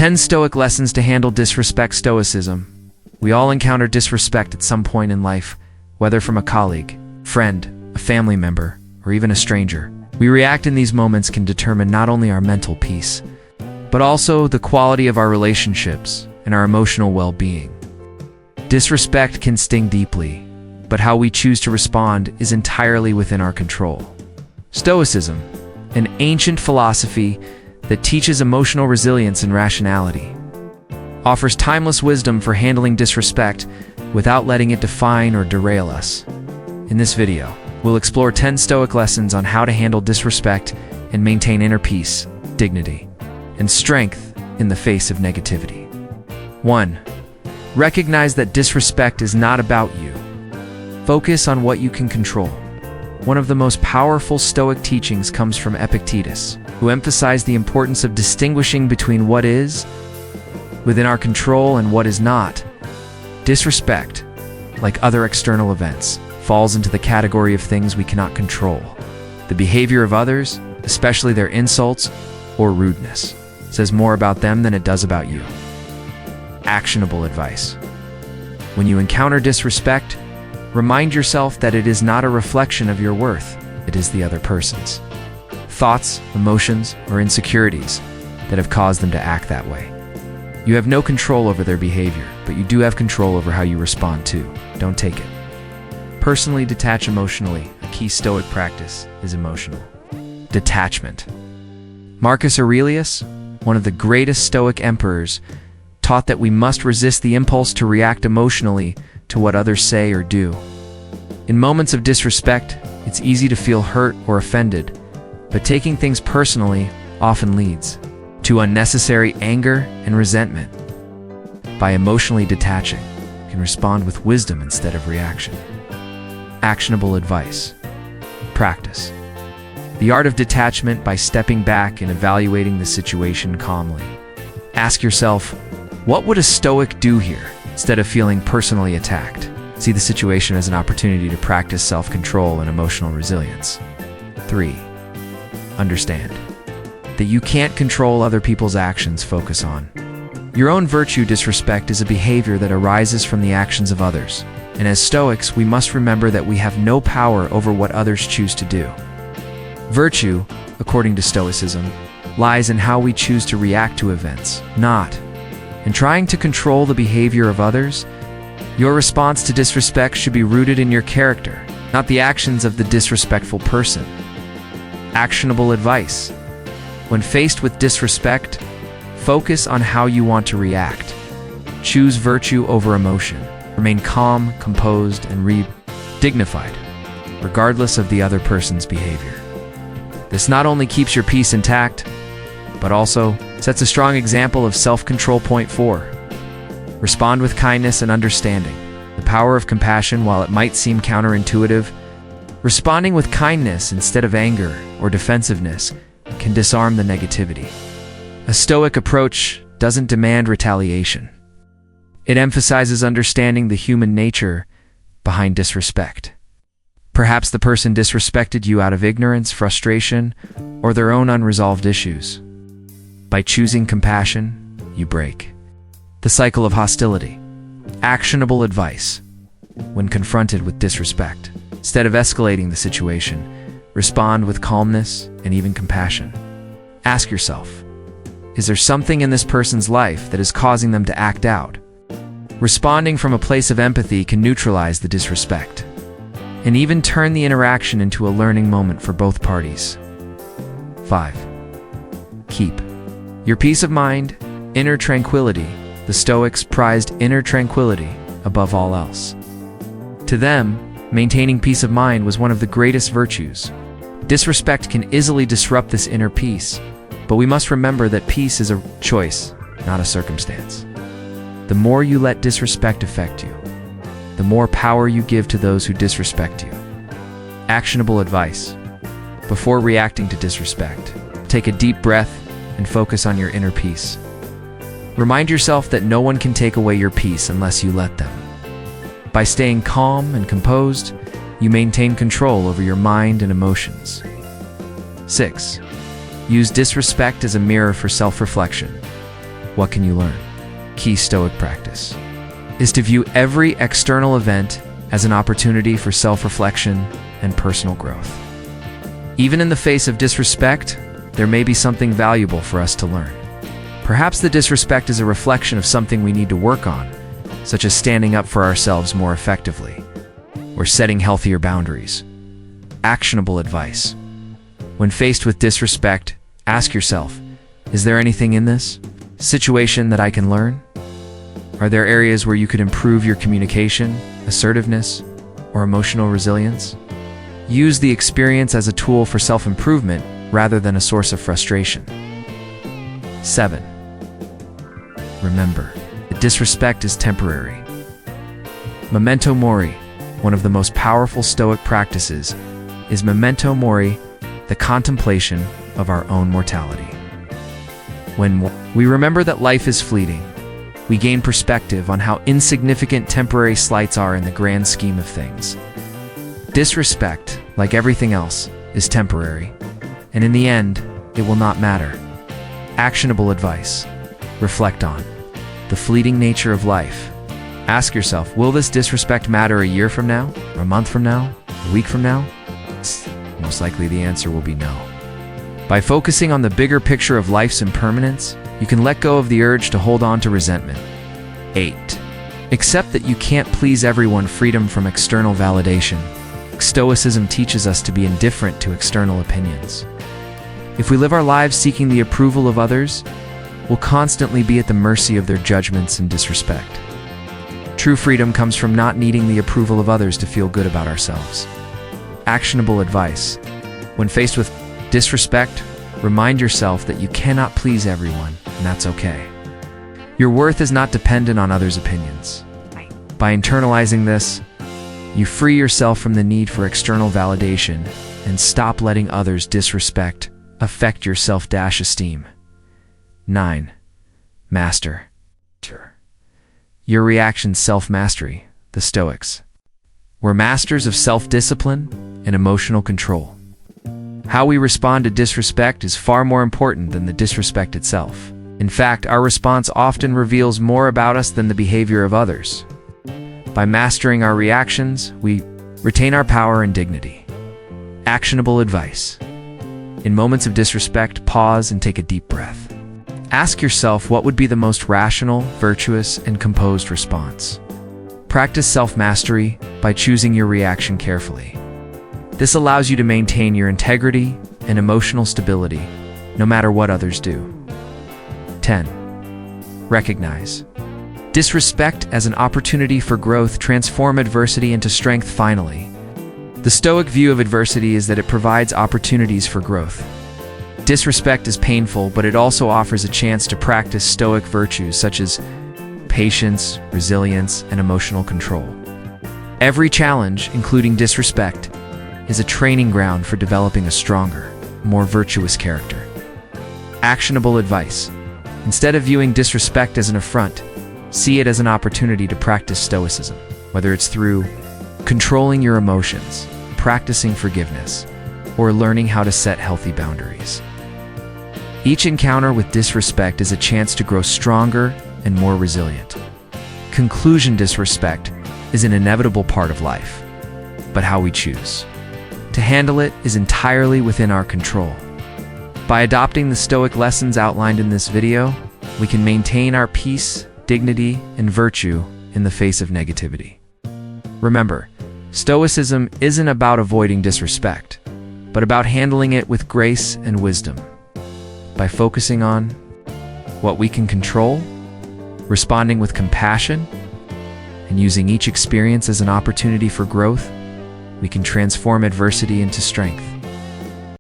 10 Stoic lessons to handle disrespect. Stoicism. We all encounter disrespect at some point in life, whether from a colleague, friend, a family member, or even a stranger. We react in these moments can determine not only our mental peace, but also the quality of our relationships and our emotional well-being. Disrespect can sting deeply, but how we choose to respond is entirely within our control. Stoicism, an ancient philosophy that teaches emotional resilience and rationality, offers timeless wisdom for handling disrespect without letting it define or derail us. In this video, we'll explore 10 Stoic lessons on how to handle disrespect and maintain inner peace, dignity, and strength in the face of negativity. 1. Recognize that disrespect is not about you. Focus on what you can control. One of the most powerful Stoic teachings comes from Epictetus, who emphasized the importance of distinguishing between what is within our control and what is not. Disrespect, like other external events, falls into the category of things we cannot control. The behavior of others, especially their insults or rudeness, says more about them than it does about you. Actionable advice. When you encounter disrespect, remind yourself that it is not a reflection of your worth, it is the other person's thoughts, emotions, or insecurities that have caused them to act that way. You have no control over their behavior, but you do have control over how you respond to. Don't take it personally. Detach emotionally. A key Stoic practice is emotional detachment. Marcus Aurelius, one of the greatest Stoic emperors, taught that we must resist the impulse to react emotionally to what others say or do. In moments of disrespect, it's easy to feel hurt or offended, but taking things personally often leads to unnecessary anger and resentment. By emotionally detaching, you can respond with wisdom instead of reaction. Actionable advice. Practice the art of detachment by stepping back and evaluating the situation calmly. Ask yourself, what would a Stoic do here? Instead of feeling personally attacked, see the situation as an opportunity to practice self-control and emotional resilience. 3. Understand that you can't control other people's actions. Focus on your own virtue. Disrespect is a behavior that arises from the actions of others, and as Stoics, we must remember that we have no power over what others choose to do. Virtue, according to Stoicism, lies in how we choose to react to events, not in trying to control the behavior of others. Your response to disrespect should be rooted in your character, not the actions of the disrespectful person. Actionable advice. When faced with disrespect, focus on how you want to react. Choose virtue over emotion. Remain calm, composed, and dignified, regardless of the other person's behavior. This not only keeps your peace intact, but also sets a strong example of self-control. Point 4. Respond with kindness and understanding. The power of compassion. While it might seem counterintuitive, responding with kindness instead of anger or defensiveness can disarm the negativity. A Stoic approach doesn't demand retaliation. It emphasizes understanding the human nature behind disrespect. Perhaps the person disrespected you out of ignorance, frustration, or their own unresolved issues. By choosing compassion, you break the cycle of hostility. Actionable advice. When confronted with disrespect, instead of escalating the situation, respond with calmness and even compassion. Ask yourself, is there something in this person's life that is causing them to act out? Responding from a place of empathy can neutralize the disrespect and even turn the interaction into a learning moment for both parties. 5. Keep your peace of mind, inner tranquility. The Stoics prized inner tranquility above all else. To them, maintaining peace of mind was one of the greatest virtues. Disrespect can easily disrupt this inner peace, but we must remember that peace is a choice, not a circumstance. The more you let disrespect affect you, the more power you give to those who disrespect you. Actionable advice. Before reacting to disrespect, take a deep breath and focus on your inner peace. Remind yourself that no one can take away your peace unless you let them. By staying calm and composed, you maintain control over your mind and emotions. 6. Use disrespect as a mirror for self-reflection. What can you learn? Key Stoic practice is to view every external event as an opportunity for self-reflection and personal growth. Even in the face of disrespect, there may be something valuable for us to learn. Perhaps the disrespect is a reflection of something we need to work on, such as standing up for ourselves more effectively, or setting healthier boundaries. Actionable advice. When faced with disrespect, ask yourself, is there anything in this situation that I can learn? Are there areas where you could improve your communication, assertiveness, or emotional resilience? Use the experience as a tool for self-improvement rather than a source of frustration. 7. Remember, that disrespect is temporary. Memento mori, one of the most powerful Stoic practices, is memento mori, the contemplation of our own mortality. When we remember that life is fleeting, we gain perspective on how insignificant temporary slights are in the grand scheme of things. Disrespect, like everything else, is temporary, and in the end, it will not matter. Actionable advice. Reflect on the fleeting nature of life. Ask yourself, will this disrespect matter a year from now, or a month from now, a week from now? Most likely the answer will be no. By focusing on the bigger picture of life's impermanence, you can let go of the urge to hold on to resentment. 8. Accept that you can't please everyone. Freedom from external validation. Stoicism teaches us to be indifferent to external opinions. If we live our lives seeking the approval of others, we'll constantly be at the mercy of their judgments and disrespect. True freedom comes from not needing the approval of others to feel good about ourselves. Actionable advice. When faced with disrespect, remind yourself that you cannot please everyone, and that's okay. Your worth is not dependent on others' opinions. By internalizing this, you free yourself from the need for external validation and stop letting others' disrespect affect your self-esteem. 9. Master your reaction's self-mastery. The Stoics were masters of self-discipline and emotional control. How we respond to disrespect is far more important than the disrespect itself. In fact, our response often reveals more about us than the behavior of others. By mastering our reactions, we retain our power and dignity. Actionable advice. In moments of disrespect, pause and take a deep breath. Ask yourself what would be the most rational, virtuous, and composed response. Practice self-mastery by choosing your reaction carefully. This allows you to maintain your integrity and emotional stability, no matter what others do. 10. Recognize disrespect as an opportunity for growth. Transform adversity into strength. Finally, the Stoic view of adversity is that it provides opportunities for growth. Disrespect is painful, but it also offers a chance to practice Stoic virtues such as patience, resilience, and emotional control. Every challenge, including disrespect, is a training ground for developing a stronger, more virtuous character. Actionable advice. Instead of viewing disrespect as an affront, see it as an opportunity to practice Stoicism, whether it's through controlling your emotions, practicing forgiveness, or learning how to set healthy boundaries. Each encounter with disrespect is a chance to grow stronger and more resilient. Conclusion: disrespect is an inevitable part of life, but how we choose to handle it is entirely within our control. By adopting the Stoic lessons outlined in this video, we can maintain our peace, dignity, and virtue in the face of negativity. Remember, Stoicism isn't about avoiding disrespect, but about handling it with grace and wisdom. By focusing on what we can control, responding with compassion, and using each experience as an opportunity for growth, we can transform adversity into strength.